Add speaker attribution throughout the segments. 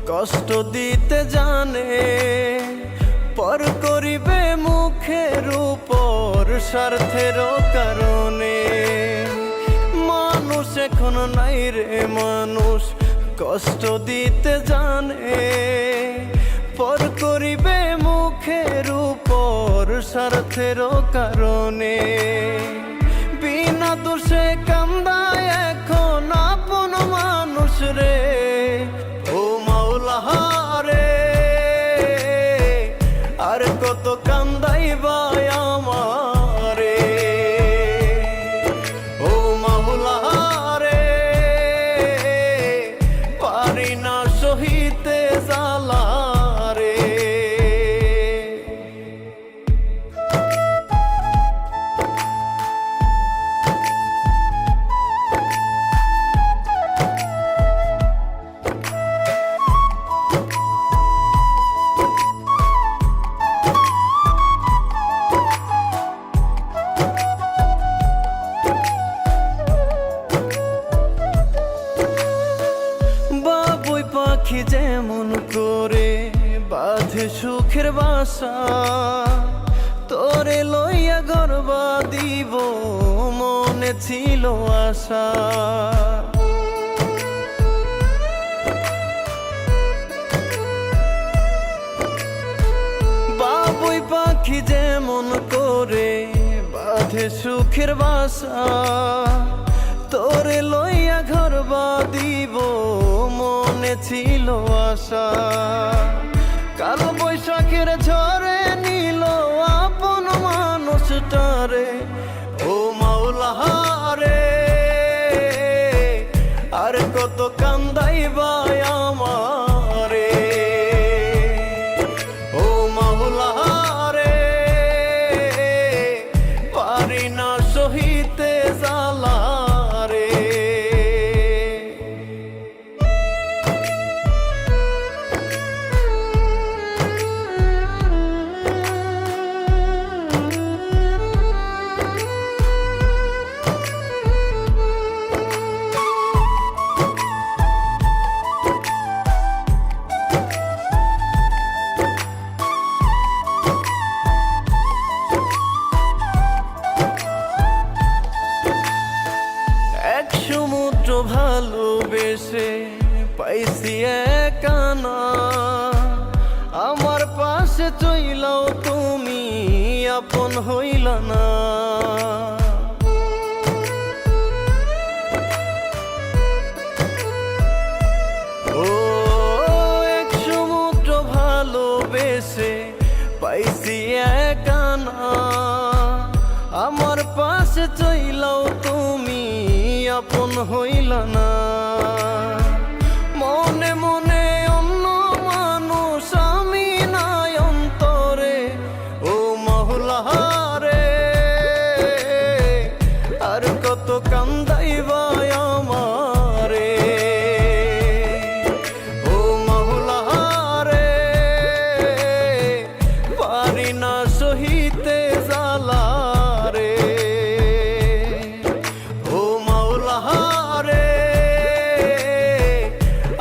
Speaker 1: কষ্ট দিতে জানে, পর করিবে মুখের উপর স্বার্থের কারণে। মানুষ এখন নাই রে মানুষ, কষ্ট দিতে জানে, পর করিবে মুখের উপর স্বার্থের কারণে। বিনা দোষে কান্দায় এখন আপন মানুষ রে, ও মাওলা রে, আর কত কান্দাইবা আমারে, ও মাওলা রে, পারি না সহিতে জ্বালা রে। বাবুই পাখি যেমন করে বাঁধে সুখের বাসা, তোরে লইয়া গর্বা দিব মনে ছিল আশা। বাবুই পাখি যেমন করে বাঁধে সুখের বাসা, তোরে লইয়া ঘরবা দিব মনে ছিল আশা। কাল বৈশাখের ঝড়ে নিল আপন মানুষটারে, ও মাওলা রে, আর কত কান্দাইবা আমারে, ও মাওলা রে, পারি না সহিতে জ্বালা রে। এক সমুদ্র ভালোবেসে পাইছি একানা, আমার পাশে চইলাও তুমি আপন হইলা না। ও এক সমুদ্র ভালোবেসে পাইছি একানা, আমার পাশে চইলাও তুমি আপন হইলা না। মনে মনে অন্য মানুষ আমি নাই অন্তরে, ও মাওলা রে, আর কত কান্দাইবা আমারে, ও মাওলা রে, পারি না সহিতে জ্বালা রে, ও মাওলা রে,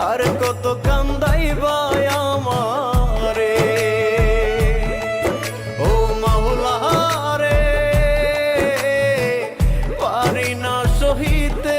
Speaker 1: আর কত কান্দাইবা আমারে, ও মাওলা রে, পারি না সহিতে